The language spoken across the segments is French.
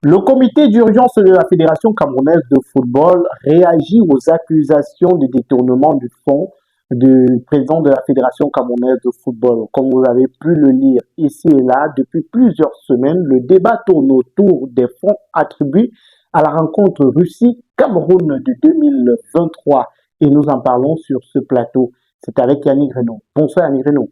Le comité d'urgence de la Fédération camerounaise de football réagit aux accusations de détournement du fonds du président de la Fédération camerounaise de football. Comme vous avez pu le lire ici et là, depuis plusieurs semaines, le débat tourne autour des fonds attribués à la rencontre Russie-Cameroun de 2023 et nous en parlons sur ce plateau. C'est avec Yannick Renaud. Bonsoir Yannick Renaud.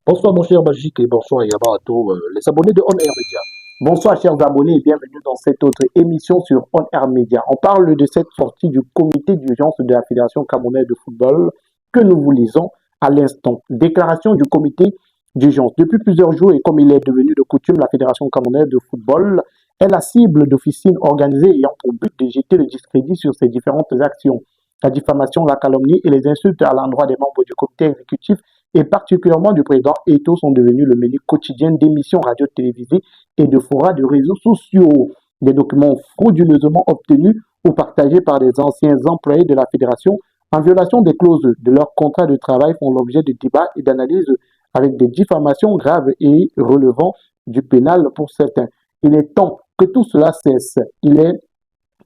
Bonsoir mon cher Magique et bonsoir également à tous les abonnés de On Air Media. Bonsoir chers abonnés et bienvenue dans cette autre émission sur On Air Media. On parle de cette sortie du comité d'urgence de la Fédération camerounaise de football que nous vous lisons à l'instant. Déclaration du comité d'urgence. Depuis plusieurs jours et comme il est devenu de coutume, la Fédération camerounaise de football est la cible d'officines organisées ayant pour but de jeter le discrédit sur ses différentes actions. La diffamation, la calomnie et les insultes à l'endroit des membres du comité exécutif et particulièrement du président Eto'o sont devenus le menu quotidien d'émissions radio-télévisées et de forats de réseaux sociaux. Des documents frauduleusement obtenus ou partagés par des anciens employés de la fédération en violation des clauses de leur contrat de travail font l'objet de débats et d'analyses avec des diffamations graves et relevant du pénal pour certains. Il est temps que tout cela cesse. Il est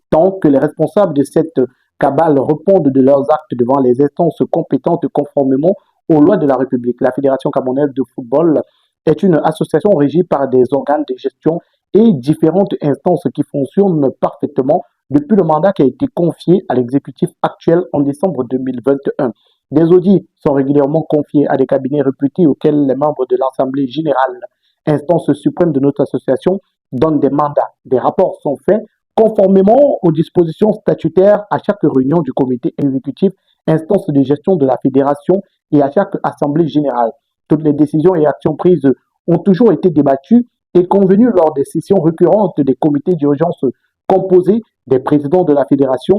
temps que les responsables de cette cabale répondent de leurs actes devant les instances compétentes conformément aux lois de la République. La Fédération camerounaise de football est une association régie par des organes de gestion et différentes instances qui fonctionnent parfaitement depuis le mandat qui a été confié à l'exécutif actuel en décembre 2021. Des audits sont régulièrement confiés à des cabinets réputés auxquels les membres de l'Assemblée générale, instance suprême de notre association, donnent des mandats. Des rapports sont faits conformément aux dispositions statutaires à chaque réunion du comité exécutif, instance de gestion de la fédération et à chaque assemblée générale. Toutes les décisions et actions prises ont toujours été débattues et convenues lors des sessions récurrentes des comités d'urgence composés des présidents de la fédération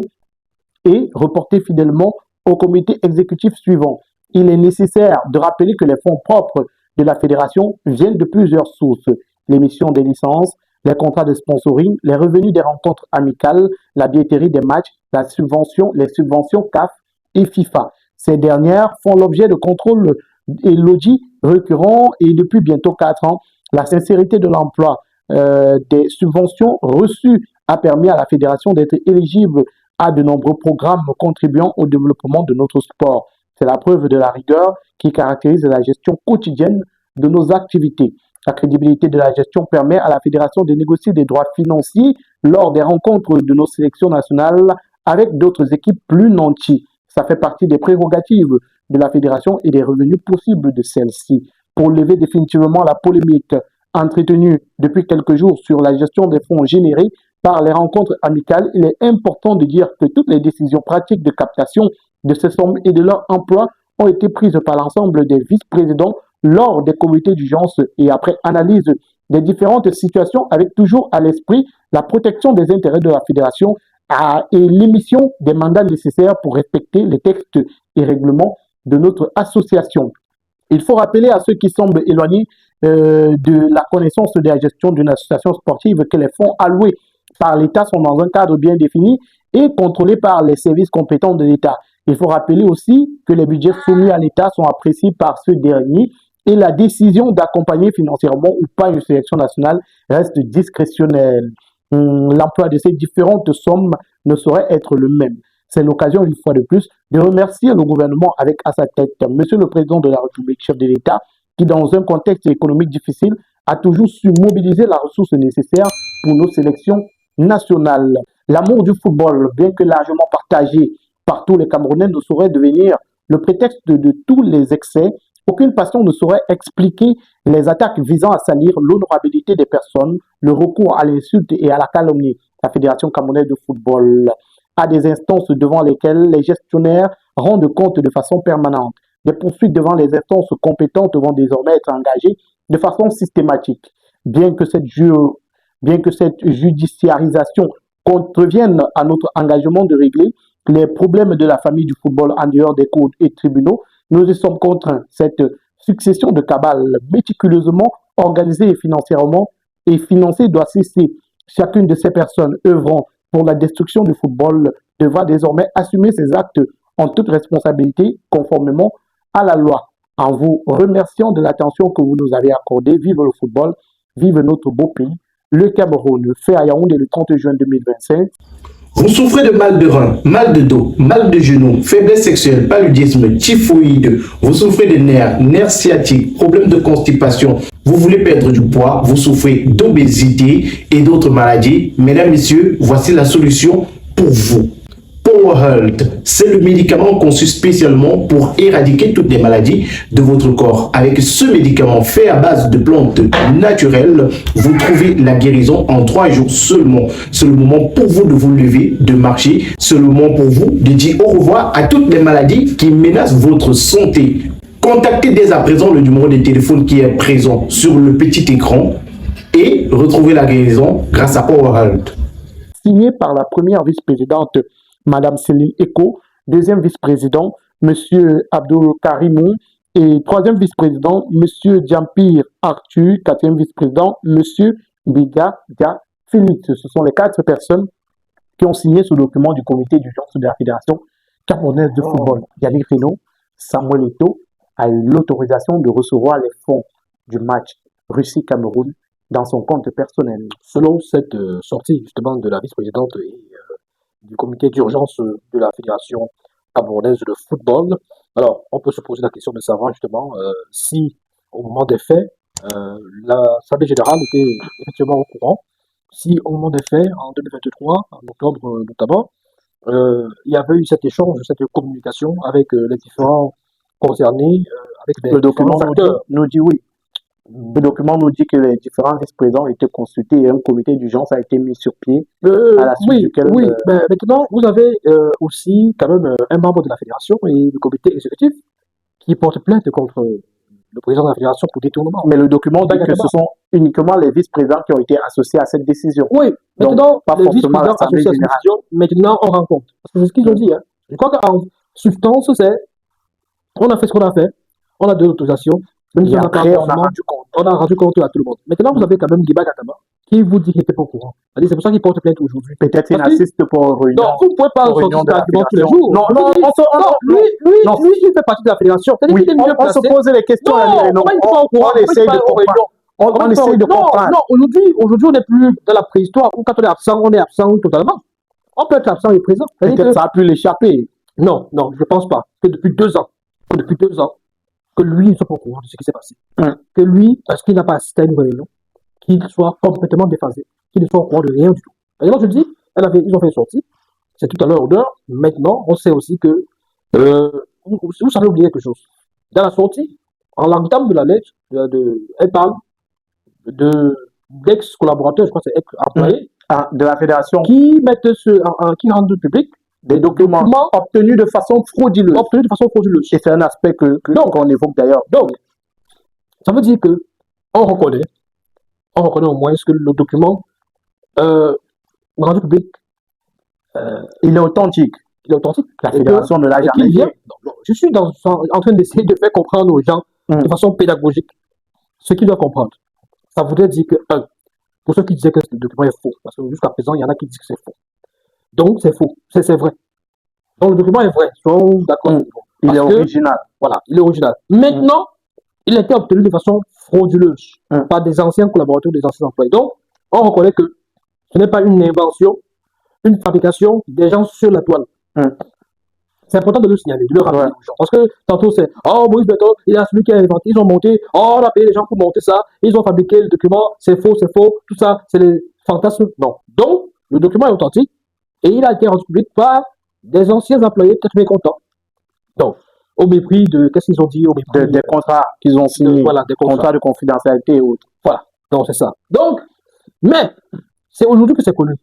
et reportées fidèlement au comité exécutif suivant. Il est nécessaire de rappeler que les fonds propres de la fédération viennent de plusieurs sources. L'émission des licences, les contrats de sponsoring, les revenus des rencontres amicales, la billetterie des matchs, les subventions CAF et FIFA. Ces dernières font l'objet de contrôles et l'audit récurrent et depuis bientôt 4 ans, la sincérité de l'emploi des subventions reçues a permis à la fédération d'être éligible à de nombreux programmes contribuant au développement de notre sport. C'est la preuve de la rigueur qui caractérise la gestion quotidienne de nos activités. La crédibilité de la gestion permet à la fédération de négocier des droits financiers lors des rencontres de nos sélections nationales avec d'autres équipes plus nantis. Ça fait partie des prérogatives de la fédération et des revenus possibles de celle-ci. Pour lever définitivement la polémique entretenue depuis quelques jours sur la gestion des fonds générés par les rencontres amicales, il est important de dire que toutes les décisions pratiques de captation de ces sommes et de leur emploi ont été prises par l'ensemble des vice-présidents lors des comités d'urgence et après analyse des différentes situations avec toujours à l'esprit la protection des intérêts de la fédération et l'émission des mandats nécessaires pour respecter les textes et règlements de notre association. Il faut rappeler à ceux qui semblent éloignés de la connaissance de la gestion d'une association sportive que les fonds alloués par l'État sont dans un cadre bien défini et contrôlés par les services compétents de l'État. Il faut rappeler aussi que les budgets soumis à l'État sont appréciés par ce dernier et la décision d'accompagner financièrement ou pas une sélection nationale reste discrétionnelle. L'emploi de ces différentes sommes ne saurait être le même. C'est l'occasion, une fois de plus, de remercier le gouvernement avec à sa tête Monsieur le Président de la République, chef de l'État, qui dans un contexte économique difficile a toujours su mobiliser la ressource nécessaire pour nos sélections nationales. L'amour du football, bien que largement partagé par tous les Camerounais, ne saurait devenir le prétexte de tous les excès. Aucune passion ne saurait expliquer les attaques visant à salir l'honorabilité des personnes, le recours à l'insulte et à la calomnie. La Fédération camerounaise de football a des instances devant lesquelles les gestionnaires rendent compte de façon permanente. Des poursuites devant les instances compétentes vont désormais être engagées de façon systématique. Bien que cette judiciarisation contrevienne à notre engagement de régler les problèmes de la famille du football en dehors des cours et tribunaux, nous y sommes contraints. Cette succession de cabales méticuleusement organisée et financièrement et financée doit cesser. Chacune de ces personnes œuvrant pour la destruction du football devra désormais assumer ses actes en toute responsabilité conformément à la loi. En vous remerciant de l'attention que vous nous avez accordée, vive le football, vive notre beau pays. le Cameroun, fait à Yaoundé le 30 juin 2025. Vous souffrez de mal de rein, mal de dos, mal de genoux, faiblesse sexuelle, paludisme, typhoïde, vous souffrez de nerfs sciatiques, problèmes de constipation, vous voulez perdre du poids, vous souffrez d'obésité et d'autres maladies. Mesdames, messieurs, voici la solution pour vous. Power Health, c'est le médicament conçu spécialement pour éradiquer toutes les maladies de votre corps. Avec ce médicament fait à base de plantes naturelles, vous trouvez la guérison en 3 jours seulement. C'est le moment pour vous de vous lever, de marcher. C'est le moment pour vous de dire au revoir à toutes les maladies qui menacent votre santé. Contactez dès à présent le numéro de téléphone qui est présent sur le petit écran et retrouvez la guérison grâce à Power Health. Signé par la première vice-présidente Madame Céline Eko, deuxième vice-président, Monsieur Abdul Karimou, et troisième vice-président, Monsieur Djampir Arthur, quatrième vice-président, Monsieur Biga Dia Félix. Ce sont les 4 personnes qui ont signé ce document du comité d'urgence de la Fédération camerounaise de football. Yannick Reno, Samuel Eto'o a eu l'autorisation de recevoir les fonds du match Russie-Cameroun dans son compte personnel. Selon cette sortie justement de la vice-présidente et du comité d'urgence de la Fédération camerounaise de football, alors on peut se poser la question de savoir justement si au moment des faits, l'Assemblée générale était effectivement au courant, si au moment des faits, en 2023, en octobre notamment, il y avait eu cet échange, cette communication avec les différents concernés, avec les Le document différents acteurs. nous dit oui. Le document nous dit que les différents vice-présidents ont été consultés et un comité d'urgence a été mis sur pied à la suite Oui, duquel oui. Ben, maintenant, vous avez aussi quand même un membre de la fédération et du comité exécutif qui porte plainte contre le président de la fédération pour détournement. mais le document dit que Exactement. ce sont uniquement les vice-présidents qui ont été associés à cette décision. Oui, Donc, maintenant, pas les forcément vice-présidents l'Assemblée associés à cette générale. décision, maintenant on rend compte. Parce que c'est ce qu'ils ont dit. Hein. Je crois qu'en substance, c'est on a fait ce qu'on a fait, on a donné l'autorisation, même si Et on n'a pas après, on a forcément, rendu compte. on a rendu compte à tout le monde. Maintenant, vous avez quand même Guiba Gatama qui vous dit qu'il n'était pas au courant. C'est-à-dire, c'est pour ça qu'il porte plainte aujourd'hui. Peut-être il Parce que- assiste pour une réunion. Non, vous ne pouvez pas aux réunions sortir de cet la argument tous les fédération. jours. Non, non, Lui, on se- non, non. lui, il fait partie de la fédération. C'est-à-dire Oui, qu'il est mieux on se placé. pose les questions. Non, Yannick Reno. comment il n'est pas au courant? On essaye de comprendre. On essaye de comprendre. Non, aujourd'hui, on n'est plus dans la préhistoire où quand on est absent totalement. On peut être absent et présent. C'est-à-dire Peut-être que- ça a pu l'échapper. Non, je ne pense pas. Que depuis 2 ans, que lui ne soit pas au courant de ce qui s'est passé. Que lui, parce qu'il n'a pas assisté à une réunion, qu'il soit complètement déphasé, qu'il ne soit au courant de rien du tout. Et donc, je dis, ils ont fait une sortie, c'est tout à leur honneur. Maintenant, on sait aussi que, vous savez oublier quelque chose. Dans la sortie, en l'entame de la lettre, elle parle d'ex-collaborateurs, je crois que c'est ex-employés, Ah, de la fédération, qui mettent qui rendent public des documents obtenus de façon frauduleuse. obtenus de façon frauduleuse. Et c'est un aspect qu'on évoque d'ailleurs. Donc, ça veut dire que on reconnaît au moins que le document rendu public, Il est authentique. il est authentique. La Et que- fédération ne l'a et jamais qu'il dit. vient. Non, je suis en train d'essayer de faire comprendre aux gens de façon pédagogique ce qu'ils doivent comprendre. Ça voudrait dire que, pour ceux qui disaient que le document est faux, parce que jusqu'à présent, il y en a qui disent que c'est faux. Donc, c'est faux. C'est vrai. Donc, le document est vrai. Soyons d'accord. Il est Parce que- original. Voilà, il est original. Maintenant, il a été obtenu de façon frauduleuse par des anciens collaborateurs, des anciens employés. Donc, on reconnaît que ce n'est pas une invention, une fabrication des gens sur la toile. C'est important de le signaler, de le rappeler aux gens. Parce que tantôt c'est, oh, Maurice Beton, il a celui qui a inventé, ils ont monté, oh, on a payé les gens pour monter ça, ils ont fabriqué le document, c'est faux, tout ça, c'est les fantasmes. Non. Donc, le document est authentique et il a été rendu public par des anciens employés peut-être mécontents. Donc, au mépris de, qu'est-ce qu'ils ont dit, au mépris Des contrats qu'ils ont signés. voilà, des Contrats de confidentialité et autres. Voilà. Donc, c'est ça. Donc, mais, c'est aujourd'hui que c'est connu.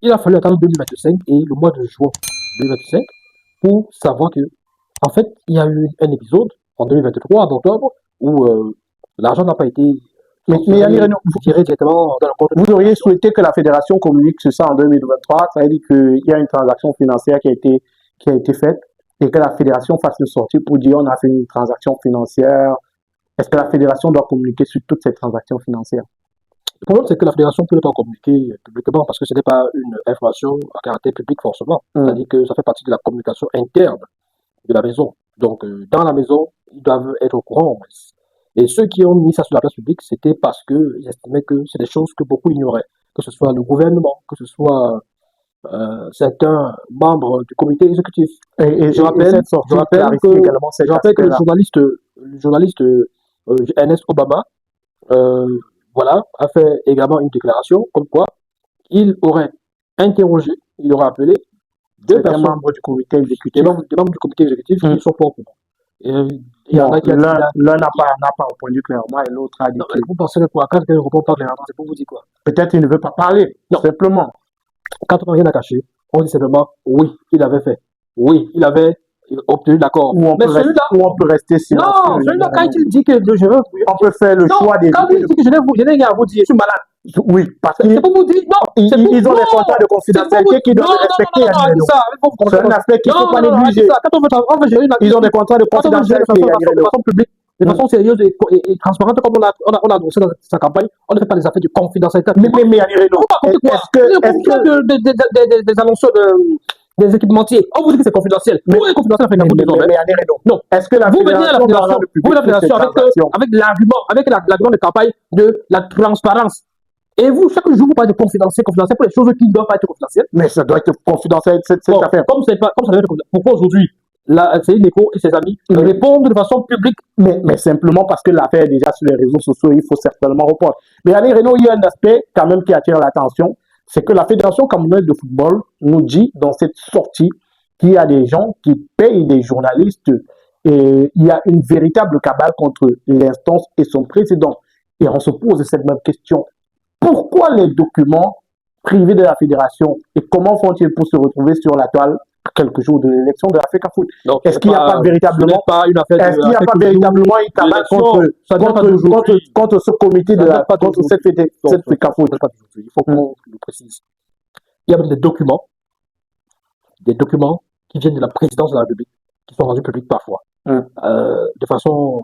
Il a fallu attendre 2025 et le mois de juin 2025 pour savoir que, en fait, il y a eu un épisode en 2023, en octobre, où l'argent n'a pas été Mais Yannick Reno, tiré directement dans le compte. vous auriez souhaité que la fédération communique sur ça en 2023. Ça veut dire qu'il y a une transaction financière qui a été faite et que la fédération fasse une sortie pour dire on a fait une transaction financière. Est-ce que la fédération doit communiquer sur toutes ces transactions financières? Le problème, c'est que la fédération peut ne pas communiquer publiquement parce que ce n'est pas une information à caractère public forcément. C'est-à-dire que ça fait partie de la communication interne de la maison. Donc, dans la maison, ils doivent être au courant au moins. Et ceux qui ont mis ça sur la place publique, c'était parce qu'ils estimaient que c'est des choses que beaucoup ignoraient, que ce soit le gouvernement, que ce soit certains membres du comité exécutif. Je rappelle que le journaliste Ernest Obama, voilà, a fait également une déclaration comme quoi il aurait interrogé, il aurait appelé deux membres du comité exécutif, qui sont pas au courant. Il y en a qui l'un n'a pas répondu clairement et l'autre a dit que... Vous pensez que quoi? Quand quelqu'un ne répond pas clairement, c'est pour vous dire quoi? Peut-être il ne veut pas parler, simplement. Quand on n'a rien à cacher, on dit simplement oui, il avait fait. Oui, il avait obtenu l'accord. Mais celui-là, on peut rester silencieux. Non, celui-là, quand il dit que je veux. On peut faire le choix des. Quand il dit que je n'ai rien à vous dire, je suis malade. Oui, parce qu'ils c'est pour vous dire, non, ils ont des contrats de confidentialité qui doivent respecter. C'est un aspect qu'il ne faut pas négliger. Ils ont des contrats de confidentialité de façon publique, de façon sérieuse et transparente, comme on a annoncé dans sa campagne. On ne fait pas des affaires de confidentialité. Mais est-ce que des annonceurs des équipementiers, on vous dit que c'est confidentiel. Tout est confidentiel non. Est-ce que vous venez à la fédération avec l'argument de campagne de la transparence. Et vous, chaque jour, vous parlez de confidentiel pour les choses qui ne doivent pas être confidentielles. Mais ça doit être confidentiel, cette affaire. Comme ça doit être confidentiel. Pourquoi aujourd'hui, Céline Eco et ses amis répondent de façon publique? Mais simplement parce que l'affaire est déjà sur les réseaux sociaux, il faut certainement répondre. Mais allez, Renaud, il y a un aspect quand même qui attire l'attention, c'est que la Fédération camerounaise de football nous dit dans cette sortie qu'il y a des gens qui payent des journalistes et il y a une véritable cabale contre l'instance et son président. Et on se pose cette même question. Pourquoi les documents privés de la fédération et comment font-ils pour se retrouver sur la toile à quelques jours de l'élection de l'Africa Foot? Est-ce qu'il n'y a pas véritablement une cabale contre ce comité contre cette Africa Foot? Il faut qu'on le précise. Il y a même des documents qui viennent de la présidence de la République, qui sont rendus publics parfois, de façon,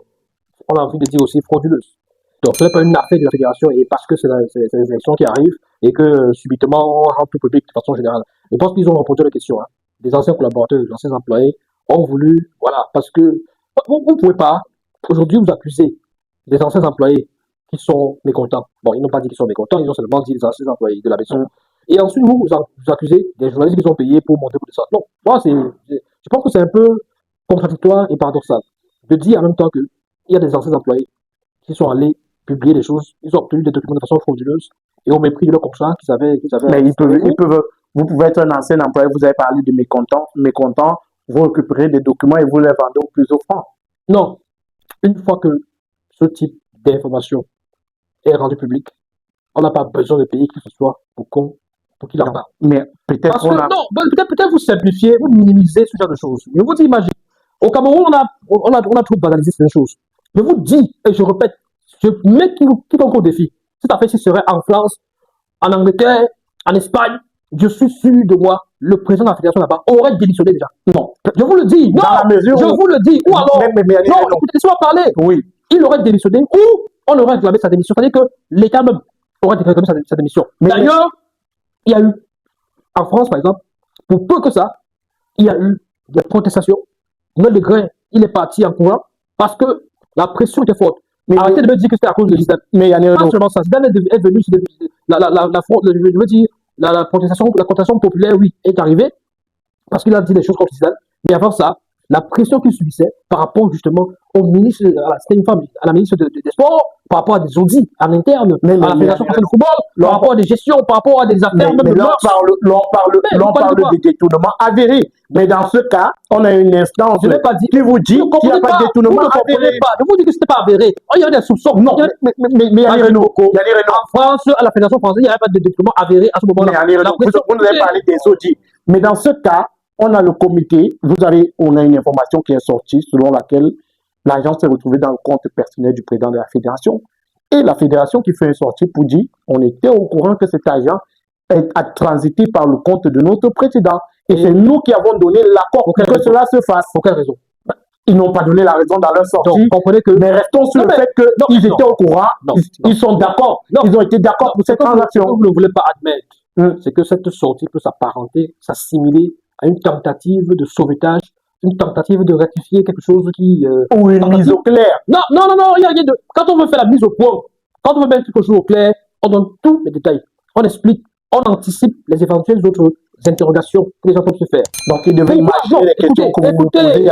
on a envie de dire aussi frauduleuse. Donc, ce n'est pas une affaire de la fédération et parce que c'est les élections qui arrivent et que subitement on rend tout public de façon générale. Je pense qu'ils ont répondu à la question. Des anciens collaborateurs, des anciens employés ont voulu, voilà, parce que vous ne pouvez pas aujourd'hui vous accuser des anciens employés qui sont mécontents. Bon, ils n'ont pas dit qu'ils sont mécontents, ils ont seulement dit les anciens employés de la maison. Et ensuite, vous accusez des journalistes qui sont payés pour monter pour ça. Non, moi, je pense que c'est un peu contradictoire et paradoxal de dire en même temps qu'il y a des anciens employés qui sont allés publier des choses, ils ont obtenu des documents de façon frauduleuse et au mépris de leur contrat qu'ils avaient. Mais vous pouvez être un ancien employé, vous avez parlé de mécontents, vous récupérez des documents et vous les vendez au plus offrant. Non. Une fois que ce type d'information est rendu public, on n'a pas besoin de payer qui que ce soit pour qu'il en parle. Mais peut-être peut-être vous simplifiez, vous minimisez ce genre de choses. Je vous dis, imagine, au Cameroun, on a trop banalisé ces choses. Je vous dis, et je répète, je mets quiconque au défi. Cette affaire, si serait en France, en Angleterre, en Espagne, je suis sûr de moi, le président de la fédération là-bas aurait démissionné déjà. Non. Je vous le dis. Non, je vous le dis. Ou alors, non, écoutez, laissez-moi parler. Oui. Il aurait démissionné ou on aurait réclamé sa démission. C'est-à-dire que l'État même aurait réclamé sa démission. D'ailleurs, il y a eu, en France par exemple, pour peu que ça, il y a eu des protestations. Le Legrand, il est parti en courant parce que la pression était forte. Mais arrêtez de me dire que c'était à cause de Zidane. Mais il y a pas seulement ça. Zidane est venu, je veux dire, la contestation populaire, oui, est arrivée parce qu'il a dit des choses contre Zidane. Mais avant ça, la pression qu'il subissait par rapport justement au ministre, à la ministre des Sports, par rapport à des audits en interne, à la Fédération française de football, par rapport à des gestions, par rapport à des affaires. Mais là, on parle de détournement avéré. Mais dans ce cas, on a une instance qui vous dit qu'il n'y a pas de détournement avéré. Je vous dis que ce n'était pas avéré. Il y avait des soupçons. Non, mais il y a en France, à la Fédération française, il n'y avait pas de détournement avéré à ce moment-là. Vous nous avez parlé des audits. Mais dans ce cas, on a le comité, on a une information qui est sortie selon laquelle l'agence s'est retrouvée dans le compte personnel du président de la fédération. Et la fédération qui fait une sortie pour dire on était au courant que cet agent a transité par le compte de notre président. Et c'est nous qui avons donné l'accord pour que cela se fasse. Pour quelle raison? Ils n'ont pas donné la raison dans leur sortie. Donc, comprenez que... Mais restons sur le fait qu'ils étaient au courant. Ils sont d'accord. Ils ont été d'accord pour cette transaction. Ce que vous ne voulez pas admettre, c'est que cette sortie peut s'assimiler à une tentative de sauvetage une tentative de rectifier quelque chose qui... Ou une mise au clair. Non, il y a rien de... Quand on veut faire la mise au point, quand on veut mettre quelque chose au clair, on donne tous les détails. On explique, on anticipe les éventuelles autres interrogations que les gens peuvent se faire. Donc, il devait imaginer les questions que vous vous posez.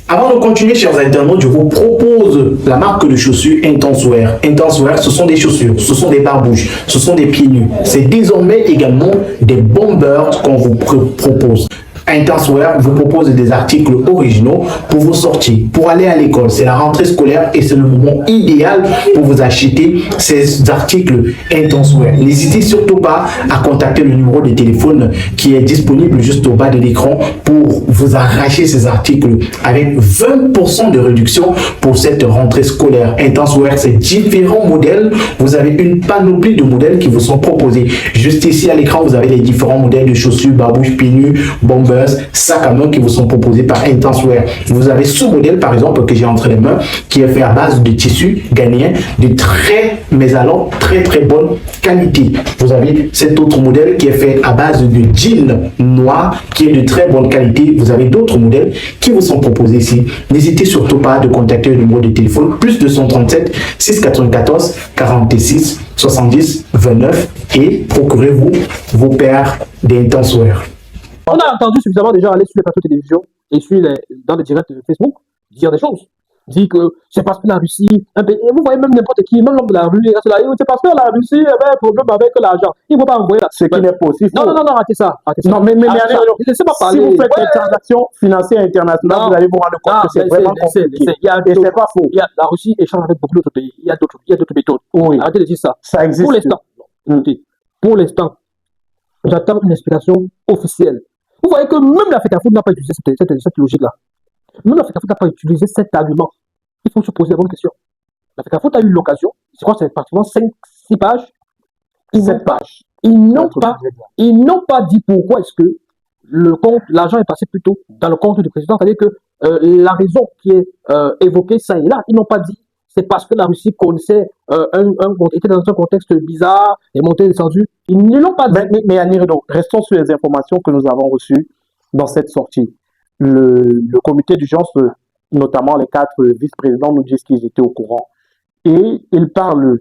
Avant de continuer, chers internautes, je vous propose la marque de chaussures Intenswear. Intenswear, ce sont des chaussures, ce sont des barbouches, ce sont des pieds nus. C'est désormais également des bombers qu'on vous propose. Intenswear vous propose des articles originaux pour vos sorties, pour aller à l'école. C'est la rentrée scolaire et c'est le moment idéal pour vous acheter ces articles Intenswear. N'hésitez surtout pas à contacter le numéro de téléphone qui est disponible juste au bas de l'écran pour vous arracher ces articles avec 20% de réduction pour cette rentrée scolaire. Intenswear, c'est différents modèles. Vous avez une panoplie de modèles qui vous sont proposés. Juste ici à l'écran, vous avez les différents modèles de chaussures, barbouches, pieds nus, bombers, sacs à main qui vous sont proposés par Intenswear. Vous avez ce modèle par exemple que j'ai entre les mains qui est fait à base de tissu ghanéen de très bonne qualité. Vous avez cet autre modèle qui est fait à base de jean noir qui est de très bonne qualité. Vous avez d'autres modèles qui vous sont proposés ici. N'hésitez surtout pas de contacter le numéro de téléphone plus 237 694 46 70 29 et procurez-vous vos paires d'Intenswear. On a entendu suffisamment déjà aller sur les plateaux de télévision et dans les directs de Facebook dire des choses. Dire que c'est parce que la Russie, et vous voyez même n'importe qui, même l'homme de la rue, c'est parce que la Russie avait un problème avec l'argent. Il ne faut pas envoyer là. Ce qui n'est pas aussi faux. Non, arrêtez ça. Non, mais laissez-moi parler. Si vous faites des transactions financières internationales, vous allez vous rendre compte que c'est vraiment compliqué. Et c'est pas faux. La Russie échange avec beaucoup d'autres pays. Il y a d'autres méthodes. Oui. Arrêtez de dire ça. Ça existe. Pour l'instant, j'attends une explication officielle. Vous voyez que même l'Afrique Foot n'a pas utilisé cette logique-là. Même l'Afrique Foot n'a pas utilisé cet argument. Il faut se poser la bonne question. L'Afrique Foot a eu l'occasion, je crois que c'est pratiquement 5-6 pages. 7 pages. Ils n'ont pas dit pourquoi est-ce que l'argent est passé plutôt dans le compte du président. C'est-à-dire que la raison qui est évoquée, ça et là, ils n'ont pas dit c'est parce que la Russie connaissait était dans un contexte bizarre, et montée et descendue. Ils ne l'ont pas dit. Mais Annie, donc, restons sur les informations que nous avons reçues dans cette sortie. Le comité d'urgence, notamment les 4 vice-présidents, nous disent qu'ils étaient au courant. Et ils parlent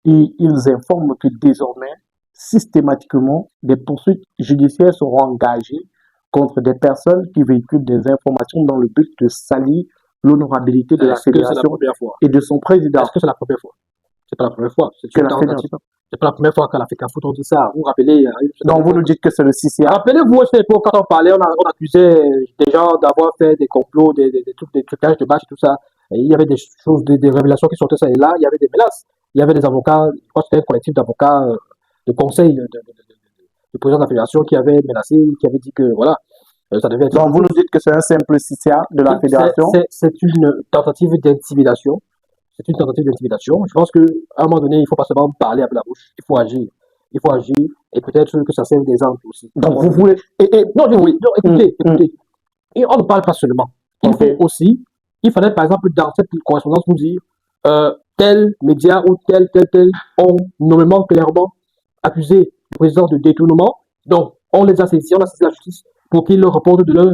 et ils informent que désormais, systématiquement, des poursuites judiciaires seront engagées contre des personnes qui véhiculent des informations dans le but de salir l'honorabilité de la fédération et de son président. Est-ce que c'est la première fois? C'est pas la première fois. C'est pas la première fois qu'à l'Afrique Foot on dit ça. Vous rappelez? Donc vous nous dites que c'est le CCA. Rappelez-vous à cette époque, quand on parlait, on accusait des gens d'avoir fait des complots, des trucages de matchs et tout ça. Et il y avait des choses, des révélations qui sortaient ça et là. Il y avait des menaces. Il y avait des avocats. Je crois que c'était un collectif d'avocats de conseil du président de la fédération qui avait menacé, qui avait dit que voilà. Ça devait être. Donc vous nous dites que c'est un simple CCA de la fédération. C'est une tentative d'intimidation. C'est une tentative d'intimidation. Je pense qu'à un moment donné, il ne faut pas seulement parler avec la bouche. Il faut agir. Et peut-être que ça sert d'exemple aussi. Donc vous voulez. Non, écoutez. Et on ne parle pas seulement. Il fallait par exemple dans cette correspondance nous dire tel média ou tel ont nommément clairement accusé le président de détournement. Donc on les a saisis, on a saisi la justice pour qu'ils leur répondent de leur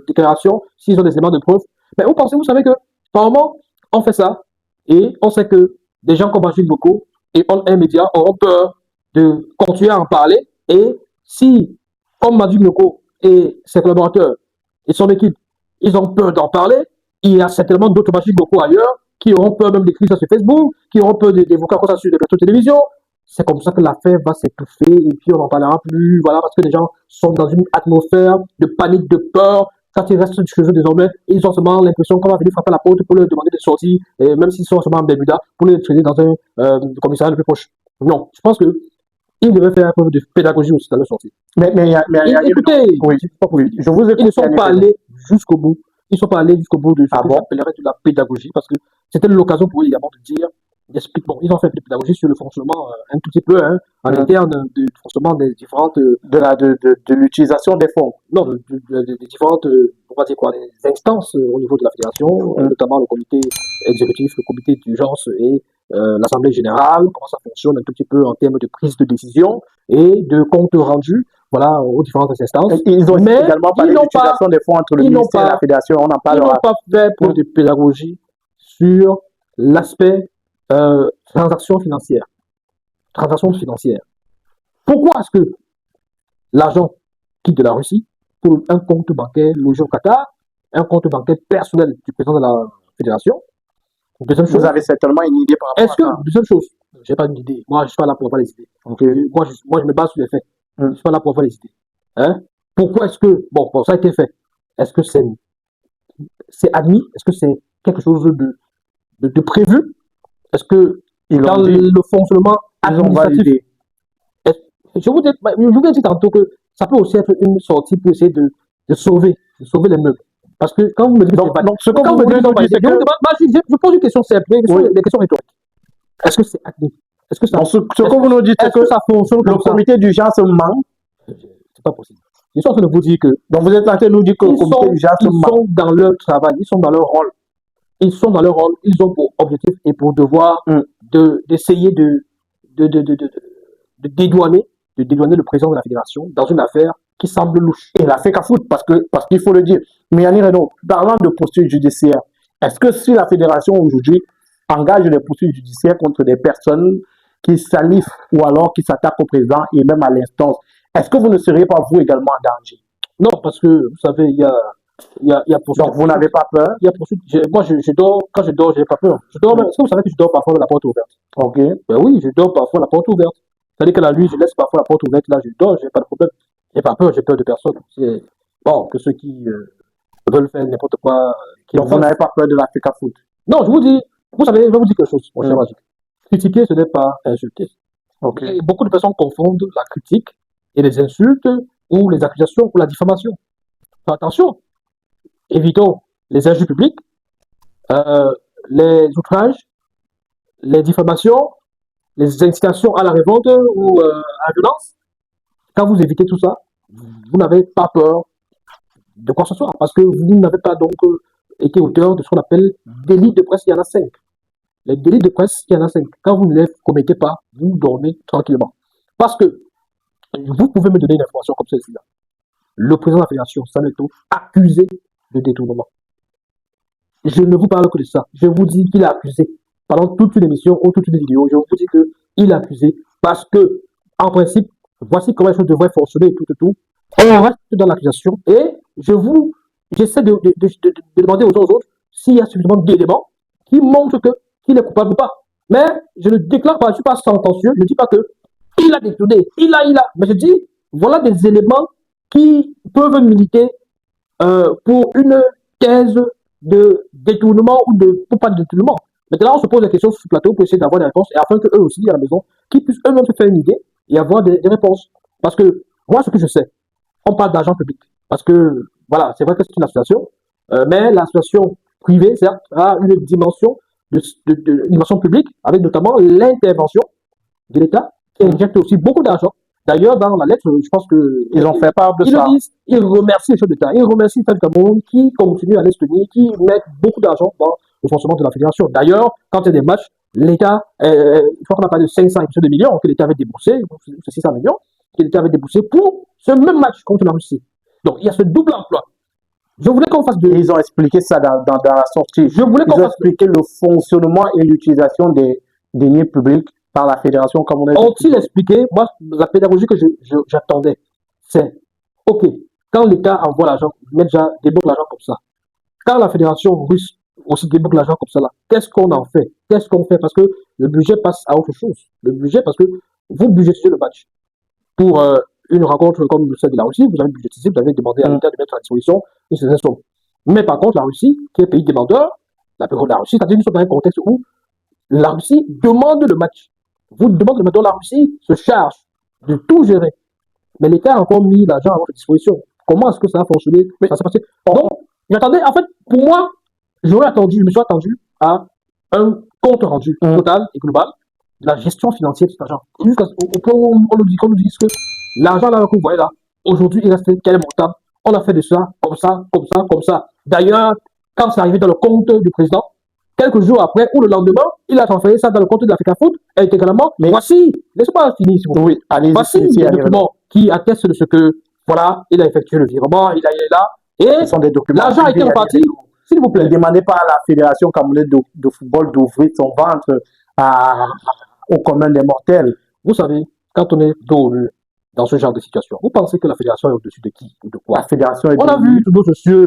déclaration s'ils ont des éléments de preuve. Mais vous savez que par moment, on fait ça et on sait que des gens comme Majid Boko et un média auront peur de continuer à en parler. Et si, comme Majid Boko et ses collaborateurs et son équipe, ils ont peur d'en parler, il y a certainement d'autres Majid Boko ailleurs qui auront peur même d'écrire ça sur Facebook, qui auront peur d'évoquer ça sur des plateaux de télévision. C'est comme ça que l'affaire va s'étouffer et puis on n'en parlera plus, voilà, parce que les gens sont dans une atmosphère de panique, de peur. Quand ils restent chez eux désormais, ils ont seulement l'impression qu'on va venir frapper à la porte pour leur demander des sorties, et même s'ils sont seulement en Bermuda, pour les traîner dans un commissariat le plus proche. Non, je pense qu'ils devaient faire un peu de pédagogie aussi dans leur sortie. Écoutez, je vous écoute. Ils ne sont pas allés jusqu'au bout. Ils ne sont pas allés jusqu'au bout de ce que j'appellerais de la pédagogie, parce que c'était l'occasion pour eux également de dire. Ils ont fait de pédagogie sur le fonctionnement un tout petit peu en interne du fonctionnement des différentes de l'utilisation des fonds. Non, des différentes on va dire quoi, des instances au niveau de la fédération, notamment le comité exécutif, le comité d'urgence et l'assemblée générale, comment ça fonctionne un tout petit peu en termes de prise de décision et de compte rendu voilà, aux différentes instances. Ils ont Mais également parlé de l'utilisation des fonds entre le ministère et la fédération. On en Ils n'ont parlera. pas fait pour de pédagogie sur l'aspect transactions financières. Transactions financières. Pourquoi est-ce que l'argent quitte de la Russie pour un compte bancaire logé au Qatar, un compte bancaire personnel du président de la fédération? Deuxième chose, Vous avez certainement une idée par rapport est-ce à que, ça. deuxième chose, j'ai pas une idée. Moi, je suis pas là pour avoir les idées. Moi, je me base sur les faits. Je suis pas là pour avoir les idées. Hein? Pourquoi est-ce que, bon, ça a été fait. Est-ce que c'est admis? Est-ce que c'est quelque chose de prévu? Est-ce que dans le fonctionnement administratif, je vous ai dit tantôt que ça peut aussi être une sortie pour essayer de sauver les meubles. Parce que quand vous me dites que c'est pas, ce que vous voulez nous dire, c'est que je pose une question simple, des questions rhétoriques. Est-ce que c'est admis? Est-ce que ça, ce que vous nous dites, c'est que ça fonctionne le comité d'urgence ment? C'est pas possible. Ils sont en train de vous dire que. Donc vous êtes en train de nous dire que le comité d'urgence ment. Ils sont dans leur travail, ils sont dans leur rôle. Ils sont dans leur rôle, ils ont pour objectif et pour devoir d'essayer de dédouaner le président de la fédération dans une affaire qui semble louche. Et la FECAFOOT, parce qu'il faut le dire. Mais Yannick Renaud, parlant de poursuites judiciaires, est-ce que si la fédération aujourd'hui engage des poursuites judiciaires contre des personnes qui salivent ou alors qui s'attaquent au président et même à l'instance, est-ce que vous ne seriez pas vous également en danger? Non, parce que vous savez, il y a poursuite. Donc vous n'avez pas peur? Il y a poursuite. Moi, je dors, quand je dors, je n'ai pas peur. Est-ce que vous savez que je dors parfois de la porte ouverte? Ok. Ben oui, je dors parfois la porte ouverte. C'est-à-dire que la nuit, je laisse parfois la porte ouverte, là, je dors, j'ai pas de problème. J'ai pas peur, j'ai peur de personne. C'est bon que ceux qui veulent faire n'importe quoi. Donc vous n'avez pas peur de la FECAFOOT? Non, je vous dis, vous savez, je vais vous dire quelque chose, mon cher Magique. Critiquer, ce n'est pas insulter. Okay. Et beaucoup de personnes confondent la critique et les insultes ou les accusations ou la diffamation. Enfin, attention, évitons les injures publiques, les outrages, les diffamations, les incitations à la révolte ou à la violence. Quand vous évitez tout ça, vous n'avez pas peur de quoi que ce soit, parce que vous n'avez pas donc été auteur de ce qu'on appelle délit de presse, il y en a 5. Les délits de presse, il y en a 5. Quand vous ne les commettez pas, vous dormez tranquillement. Parce que vous pouvez me donner une information comme celle-ci-là. Le président de la fédération, Samuel Eto'o, accusé de détournement. Je ne vous parle que de ça. Je vous dis qu'il est accusé. Pendant toute une émission ou toute une vidéo, je vous dis qu'il est accusé parce que, en principe, voici comment les choses devraient fonctionner et tout. On reste dans l'accusation et j'essaie de demander aux autres s'il y a suffisamment d'éléments qui montrent qu'il est coupable ou pas. Mais je ne déclare pas, je ne suis pas sentencieux, je ne dis pas qu'il a détourné, il a. Mais je dis, voilà des éléments qui peuvent militer pour une thèse de détournement ou pour pas de détournement. Maintenant, on se pose des questions sur ce plateau pour essayer d'avoir des réponses et afin qu'eux aussi, à la maison, qu'ils puissent eux-mêmes se faire une idée et avoir des réponses. Parce que moi, ce que je sais, on parle d'argent public. Parce que, voilà, c'est vrai que c'est une association, mais l'association privée, certes, a une dimension publique, avec notamment l'intervention de l'État, qui injecte aussi beaucoup d'argent. D'ailleurs, dans la lettre, je pense qu'ils ont fait part de ça. Ils remercient les chefs d'État, ils remercient l'État du Cameroun qui continue à les soutenir, qui mettent beaucoup d'argent dans le fonctionnement de la fédération. D'ailleurs, quand il y a des matchs, l'État, je crois qu'on a parlé de 500 de millions que l'État avait déboursé, 600 millions, que l'État avait déboursé pour ce même match contre la Russie. Donc, il y a ce double emploi. Je voulais qu'on fasse Ils ont expliqué ça dans la sortie. Ils ont expliqué le fonctionnement et l'utilisation des deniers publics par la fédération camerounaise. Ont-ils expliqué? Moi, la pédagogie que j'attendais, c'est OK, quand l'État envoie l'argent, débloque l'argent comme ça. Quand la fédération russe aussi débloque l'argent comme ça, là, qu'est-ce qu'on en fait? Qu'est-ce qu'on fait? Parce que le budget passe à autre chose. Le budget, parce que vous budgétisez le match. Pour une rencontre comme celle de la Russie, vous avez budgétisé, vous avez demandé à l'État de mettre à disposition une certaine somme. Mais par contre, la Russie, qui est pays demandeur, la Russie, c'est-à-dire nous sommes dans un contexte où la Russie demande le match. Vous demandez le match, la Russie se charge de tout gérer. Mais l'État a encore mis l'argent à votre disposition. Comment est-ce que ça a fonctionné? Ça s'est passé. Donc, j'attendais, en fait, pour moi, je me suis attendu à un compte rendu total et global de la gestion financière de cet argent. Jusqu'à au point où on nous dit que l'argent là que vous voyez là, aujourd'hui, il reste quel montant? On a fait de ça, comme ça, comme ça, comme ça. D'ailleurs, quand c'est arrivé dans le compte du président, quelques jours après ou le lendemain, il a transféré ça dans le compte de la FECAFOOT et également, mais voici, laissez-moi finir, s'il vous plaît. Oui, allez-y. Voici les documents qui attestent de ce que, voilà, il a effectué le virement, il est là, et Ce sont des documents. l'argent a été reparti. S'il vous plaît. Ne demandez pas à la Fédération camerounaise de football d'ouvrir son ventre au commun des mortels. Vous savez, quand on est dans ce genre de situation, vous pensez que la fédération est au-dessus de qui ou de quoi? La fédération est On a vu tous nos sociaux,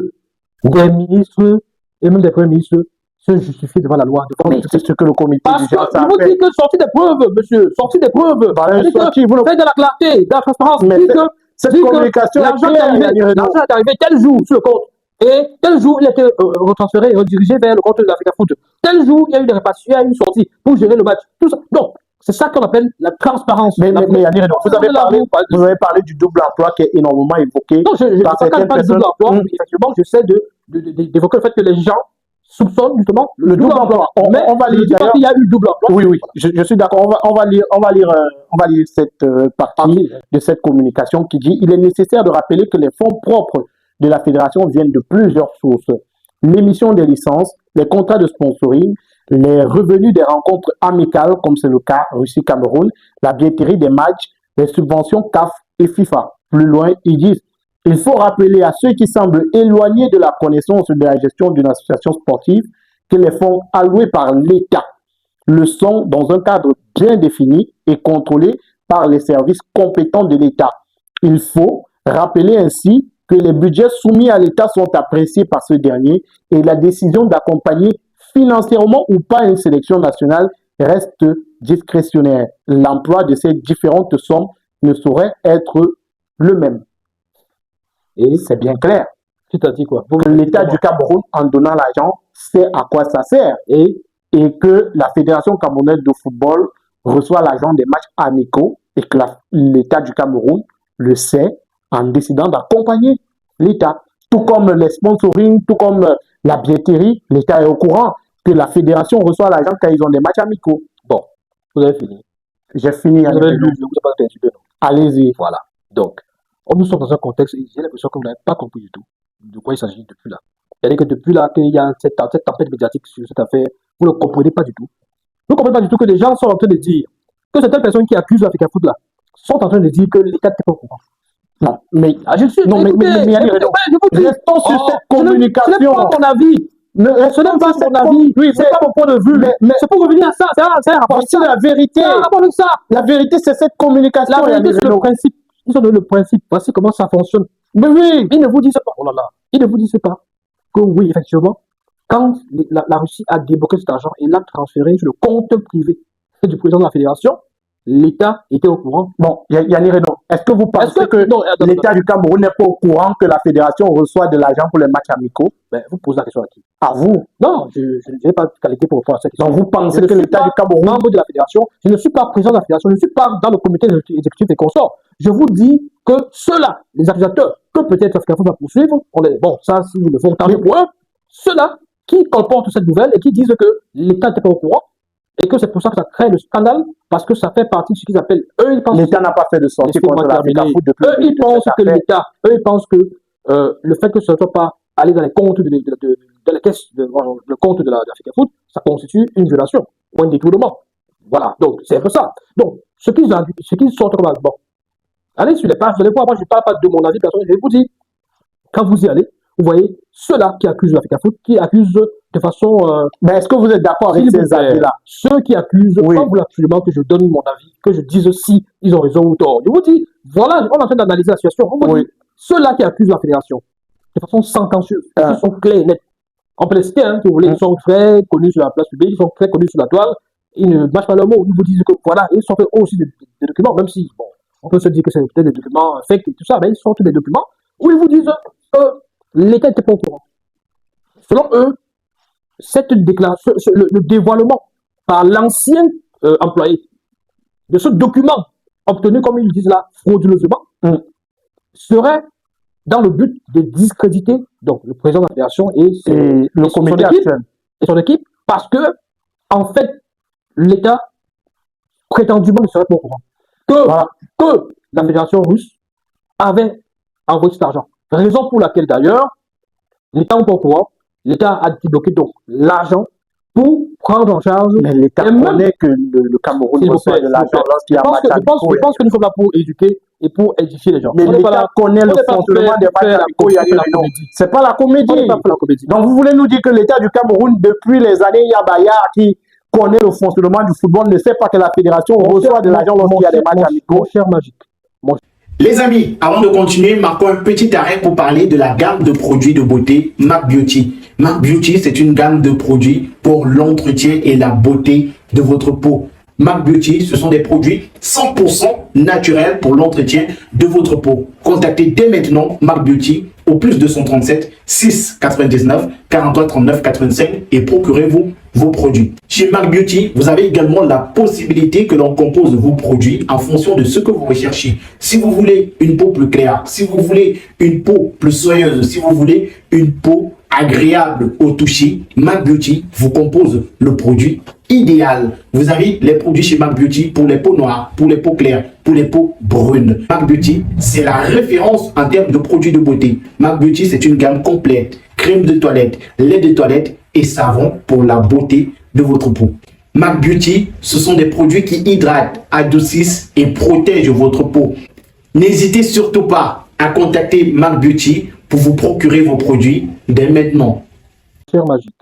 des ministres et même des premiers ministres se justifier devant la loi. Mais c'est ce que le comité Parce que je vous dis que sortir des preuves, monsieur, sortir des preuves. Faites de la clarté, de la transparence. Mais cette communication l'argent est arrivé tel jour sur le compte. Et tel jour, il a été retransféré et redirigé vers le compte de l'Africa Foot. Tel jour, il y a eu des répartitions, il y a eu une sortie pour gérer le match. Tout ça. Donc, c'est ça qu'on appelle la transparence. Mais vous avez parlé du double emploi qui est énormément évoqué. Non, je ne parle pas du double emploi. Effectivement, j'essaie d'évoquer le fait que les gens soupçonnent justement le double emploi. Mais on va lire d'ailleurs. Il y a eu double emploi. Oui, je suis d'accord. On va lire cette partie de cette communication qui dit: il est nécessaire de rappeler que les fonds propres de la fédération viennent de plusieurs sources. L'émission des licences, les contrats de sponsoring, les revenus des rencontres amicales, comme c'est le cas Russie-Cameroun, la billetterie des matchs, les subventions CAF et FIFA. Plus loin, ils disent: il faut rappeler à ceux qui semblent éloignés de la connaissance de la gestion d'une association sportive que les fonds alloués par l'État le sont dans un cadre bien défini et contrôlé par les services compétents de l'État. Il faut rappeler ainsi que les budgets soumis à l'État sont appréciés par ce dernier et la décision d'accompagner financièrement ou pas une sélection nationale reste discrétionnaire. L'emploi de ces différentes sommes ne saurait être le même. Et c'est bien clair. Tu t'as dit quoi? Que l'État du Cameroun, en donnant l'argent, sait à quoi ça sert. Et que la Fédération camerounaise de football reçoit l'argent des matchs amicaux et que l'État du Cameroun le sait en décidant d'accompagner l'État. Tout comme les sponsoring, tout comme la billetterie, l'État est au courant que la Fédération reçoit l'argent quand ils ont des matchs amicaux. Bon, vous avez fini. J'ai fini. Vous avez lu, je ne vous ai pas perturbé. Allez-y. Voilà. Donc, nous sommes dans un contexte, j'ai l'impression que vous n'avez pas compris du tout de quoi il s'agit depuis là. C'est-à-dire que depuis là, qu'il y a cette tempête médiatique sur cette affaire, vous ne comprenez pas du tout. Vous ne comprenez pas du tout que les gens sont en train de dire que certaines personnes qui accusent l'Africa Foot là sont en train de dire que l'État n'est pas au courant. Non, mais je suis. Non, mais restons sur cette communication. Ce n'est pas mon avis. Ce n'est pas mon avis. Oui, c'est pas mon point de vue. Mais c'est pour revenir à ça. C'est un rapport. C'est la vérité. C'est un rapport avec ça. La vérité, c'est cette communication. La vérité, c'est le principe. Ils ont donné le principe. Voici comment ça fonctionne. Mais oui, ils ne vous disent pas. Oh là là. Ils ne vous disent pas que oui, effectivement, quand la Russie a débloqué cet argent et l'a transféré sur le compte privé du président de la fédération, l'État était au courant. Bon, Yannick Renaud, est-ce que vous pensez que l'État du Cameroun n'est pas au courant que la fédération reçoit de l'argent pour les matchs amicaux? Ben, vous posez la question à qui? À vous? Non, je n'ai pas de qualité pour répondre à cette question. Donc vous pensez que l'État du Cameroun... membre de la fédération, je ne suis pas président de la fédération, je ne suis pas dans le comité exécutif des consorts. Je vous dis que ceux-là, les accusateurs, que peut-être l'Africa Foot va poursuivre, bon, ça, s'ils le font tant mieux pour eux, ceux-là qui colportent cette nouvelle et qui disent que l'État n'était pas au courant, et que c'est pour ça que ça crée le scandale, parce que ça fait partie de ce qu'ils appellent, eux, ils pensent... L'État n'a pas fait de sortie contre l'Africa Foot depuis... Eux, ils pensent que l'État, eux, ils pensent que le fait que ça ne soit pas allé dans les comptes de la caisse, le compte de l'Africa Foot, ça constitue une violation ou un détournement. Voilà, donc c'est un peu ça. Donc, ce qu'ils sortent comme bon, allez sur les pages, vous allez voir, moi je ne parle pas de mon avis personnel, je vais vous dire, quand vous y allez, vous voyez ceux-là qui accusent l'Africa Foot, qui accusent de façon... Mais est-ce que vous êtes d'accord avec ces avis-là? Ceux qui accusent, oui. Pas voulez absolument que je donne mon avis, que je dise si ils ont raison ou tort. Je vous dis, voilà, on est en train d'analyser la situation. On vous dit, ceux-là qui accusent la fédération, de façon sentencieuse, ils sont clairs et nets. On peut les citer, hein, si vous voulez, ils sont très connus sur la place publique, ils sont très connus sur la toile, ils ne mâchent pas leur mot, ils vous disent que voilà, ils sont aussi des documents, même si, bon, on peut se dire que c'est peut-être des documents fake et tout ça, mais ils sont tous des documents où ils vous disent que l'État n'était pas au courant. Selon eux, cette déclaration, le dévoilement par l'ancien employé de ce document obtenu, comme ils disent là, frauduleusement, serait dans le but de discréditer donc, le président de la fédération et son équipe, parce que, en fait, l'État, prétendument, ne serait pas au courant. Que la fédération russe avait envoyé cet argent. Raison pour laquelle, d'ailleurs, l'État n'est pas au courant. L'État a débloqué donc l'argent pour prendre en charge. Mais l'État connaît que le Cameroun reçoit de l'argent lorsqu'il y a un match. Je pense que nous sommes là pour éduquer et pour édifier les gens. Mais On n'est pas l'État là- connaît le on n'est pas fonctionnement fait- des fait matchs la amicaux, Yannick la Reno. comédie. C'est pas la comédie. On n'est pas fait la comédie. Donc vous voulez nous dire que l'État du Cameroun, depuis les années Yabaya, qui connaît le fonctionnement du football, ne sait pas que la fédération reçoit de l'argent lorsqu'il y a des matchs amicaux. Mon cher Magique. Les amis, avant de continuer, marquons un petit arrêt pour parler de la gamme de produits de beauté MAC Beauty. MAC Beauty, c'est une gamme de produits pour l'entretien et la beauté de votre peau. MAC Beauty, ce sont des produits 100% naturels pour l'entretien de votre peau. Contactez dès maintenant MAC Beauty au plus 237 6 99 43 39 85 et procurez-vous vos produits. Chez MAC Beauty, vous avez également la possibilité que l'on compose vos produits en fonction de ce que vous recherchez. Si vous voulez une peau plus claire, si vous voulez une peau plus soyeuse, si vous voulez une peau agréable au toucher, MAC Beauty vous compose le produit idéal. Vous avez les produits chez MAC Beauty pour les peaux noires, pour les peaux claires, pour les peaux brunes. MAC Beauty, c'est la référence en termes de produits de beauté. MAC Beauty, c'est une gamme complète. Crème de toilette, lait de toilette et savon pour la beauté de votre peau. MAC Beauty, ce sont des produits qui hydratent, adoucissent et protègent votre peau. N'hésitez surtout pas à contacter MAC Beauty pour vous procurer vos produits dès maintenant. Cher Magique.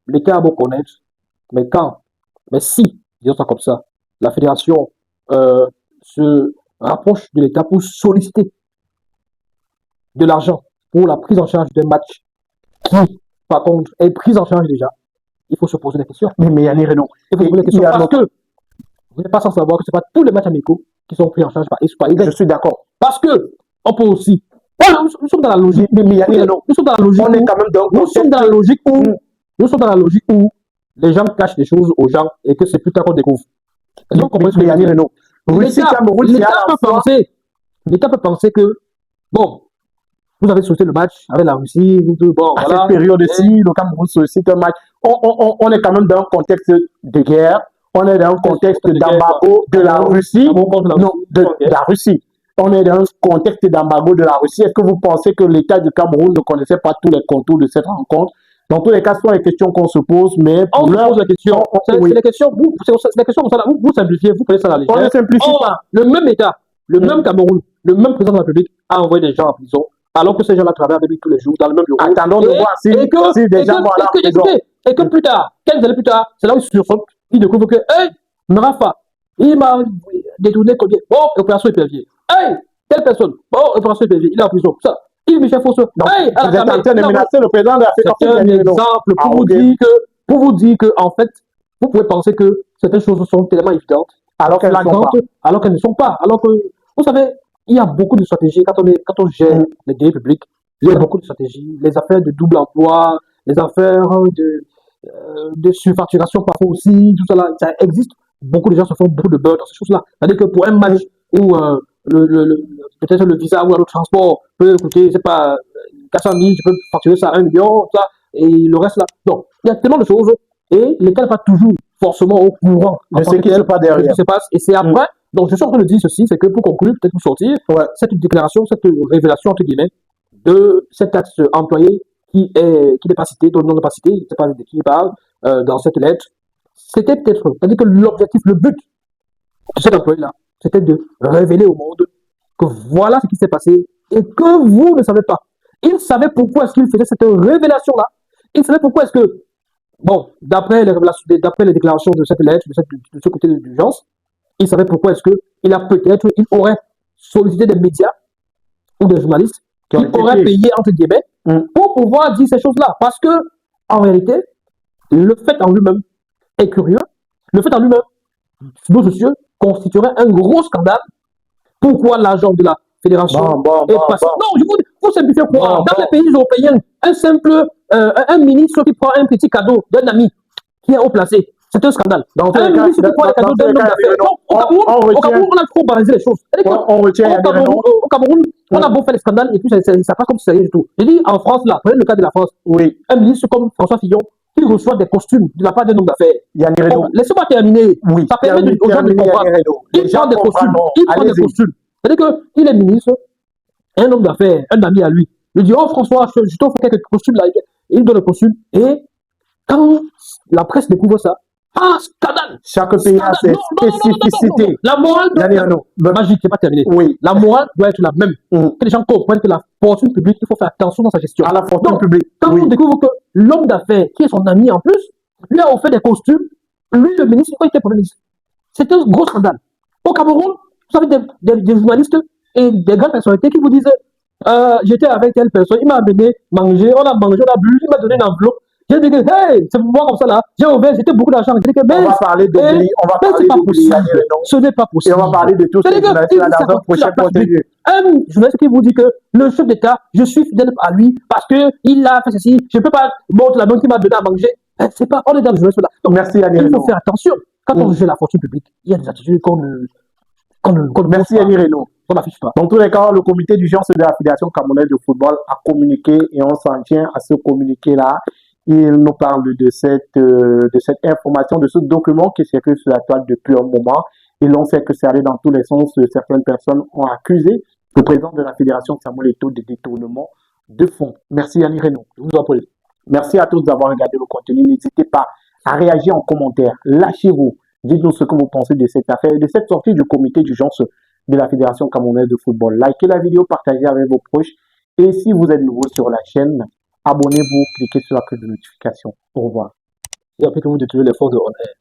L'État a beau connaître, mais si, disons ça comme ça, la fédération se rapproche de l'État pour solliciter de l'argent pour la prise en charge d'un match qui, par contre, est prise en charge déjà, il faut se poser des questions. Mais Yannick Reno, Il faut se poser des il y questions a parce notre- que vous n'êtes pas sans savoir que ce n'est pas tous les matchs amicaux qui sont pris en charge par X ou par Y. je suis d'accord. Parce que on peut aussi. Voilà, nous sommes dans la logique. Mais Yannick Reno, Nous sommes dans la logique. on est où- quand même dans Nous sommes dans la logique où Mm. nous sommes dans la logique où les gens cachent des choses aux gens et que c'est plus tard qu'on découvre. Est-ce que vous comprenez ce que je veux Yannick dire? Reno, Russie, Cameroun, c'est à la fois. L'État peut penser que, bon, vous avez sauté le match avec la Russie, bon, À voilà. cette période-ci, le Cameroun sollicite un match. On est quand même dans un contexte de guerre. On est dans un contexte de guerre, d'embargo de la Russie. Cameroun contre la Non, Russie. de Ok. la Russie. On est dans un contexte d'embargo de la Russie. Est-ce que vous pensez que l'État du Cameroun ne connaissait pas tous les contours de cette rencontre? Dans tous les cas, ce sont les questions qu'on se pose, mais On pour se l'heure, pose la question. C'est oui. les questions, c'est les questions comme ça, vous simplifiez, vous prenez ça à la On ne légère. simplifie Or, pas. le même État, le même Cameroun, le même président de la République a envoyé des gens en prison, alors que ces gens-là travaillent avec lui tous les jours dans le même bureau. Attendons de voir si des gens vont à la prison. Et que plus tard, quelques années plus tard, c'est là où ils sursautent, ils découvrent que, hey, Marafa, il m'a détourné combien? Oh, opération épervier. Hey, telle personne, oh, opération épervier, il est en prison. Ça, il Michel Fosso. Donc, Hey, vous êtes en train de menacer le président de la c'est Fédération. un Yannick Reno. exemple Ah, pour vous ok. dire que, en fait, vous pouvez penser que certaines choses sont tellement évidentes, Alors qu'elles ne sont pas. flagrantes, alors qu'elles ne sont pas. Alors que, vous savez, il y a beaucoup de stratégies. Quand on gère les délais publics, il y a beaucoup de stratégies. Les affaires de double emploi, les affaires de surfacturation parfois aussi, tout ça là, ça existe. Beaucoup de gens se font beaucoup de beurre dans ces choses-là. C'est-à-dire que pour un match où peut-être le visa ou le transport peut coûter, c'est pas 400 000, tu peux facturer ça à 1 million, ça, et le reste là. Donc, il y a tellement de choses et l'État n'est pas toujours forcément au courant De ce qui se passe de ce derrière. qui se passe. Et c'est après, donc je suis en train de dire ceci, c'est que pour conclure, peut-être pour sortir, Ouais. cette déclaration, cette révélation, entre guillemets, de cet axe employé qui n'est pas cité, dont le nom n'est pas cité, je ne sais pas de qui il parle, dans cette lettre, c'était peut-être, c'est-à-dire que l'objectif, le but de cet employé-là, c'était de révéler au monde que voilà ce qui s'est passé et que vous ne savez pas. Il savait pourquoi est-ce qu'il faisait cette révélation-là. Il savait pourquoi est-ce que, bon, d'après les déclarations de cette lettre, de ce côté d'urgence, il savait pourquoi est-ce il aurait sollicité des médias ou des journalistes qui ont été auraient payés. payé, entre guillemets, pour pouvoir dire ces choses-là. Parce que, en réalité, le fait en lui-même est curieux. Le fait en lui-même, sur nos yeux, constituerait un gros scandale. Pourquoi l'argent de la fédération est passé? Non, je vous simplifiez quoi? Dans les pays européens, un ministre qui prend un petit cadeau d'un ami qui est haut placé, c'est un scandale. Un ministre qui prend un cadeau d'un homme d'affaires. Au Cameroun, on a trop balisé les choses. On retient Au Cameroun, on a beau faire des scandales et puis ça passe comme si c'était rien du tout. Je dis en France, là, prenez le cas de la France. Oui. Un ministre comme François Fillon, qui reçoit des costumes de la part d'un homme d'affaires. Yannick Reno. Laissez-moi terminer. Oui. Ça permet aux gens de comprendre. Il prend des costumes. Il prend des costumes. C'est-à-dire qu'il est ministre, un homme d'affaires, un ami à lui, lui dit, oh François, je t'offre quelques costumes là. Il donne le costume. Et quand la presse découvre ça, Ah, scandale! Chaque pays a ses spécificités. La morale magique, c'est pas terminé. Oui. La morale doit être la même. Que les gens comprennent que la fortune publique, il faut faire attention dans sa gestion. À la fortune publique. Quand on découvre que l'homme d'affaires, qui est son ami en plus, lui a offert des costumes, lui, le ministre, il était Premier ministre. C'est un gros scandale. Au Cameroun, vous avez des journalistes et des grandes personnalités qui vous disent j'étais avec telle personne, il m'a amené manger, on a mangé, on a bu, il m'a donné une enveloppe. J'ai dit que, hey, c'est moi comme ça là, j'ai ouvert, c'était beaucoup d'argent. On va parler d'oubli, on va parler d'oubli. Ce n'est pas possible. Et on va parler de tout ce qui est dans un prochain contenu. Un journaliste qui vous dit que le chef d'État, je suis fidèle à lui parce qu'il a fait ceci, je ne peux pas montrer la main qui m'a donné à manger. C'est pas, on est dans le journaliste là. Donc, merci Annie. Il faut faire attention. Quand on juge la fortune publique, il y a des attitudes qu'on ne. Merci Annie Renaud. On n'affiche pas. Dans tous les cas, le comité d'urgence de la Fédération camerounaise de football a communiqué et on s'en tient à ce communiqué-là. Il nous parle de cette information, de ce document qui circule sur la toile depuis un moment. Et l'on sait que c'est allé dans tous les sens. Certaines personnes ont accusé le président de la Fédération, Samuel Eto'o, de détournement de fonds. Merci Annie Renaud. Je vous en prie. Merci à tous d'avoir regardé le contenu. N'hésitez pas à réagir en commentaire. Lâchez-vous. Dites-nous ce que vous pensez de cette affaire, de cette sortie du comité d'urgence de la Fédération camerounaise de football. Likez la vidéo, partagez avec vos proches. Et si vous êtes nouveau sur la chaîne, abonnez-vous, cliquez sur la cloche de notification. Au revoir. Et après que vous détruisez les forces de honneur.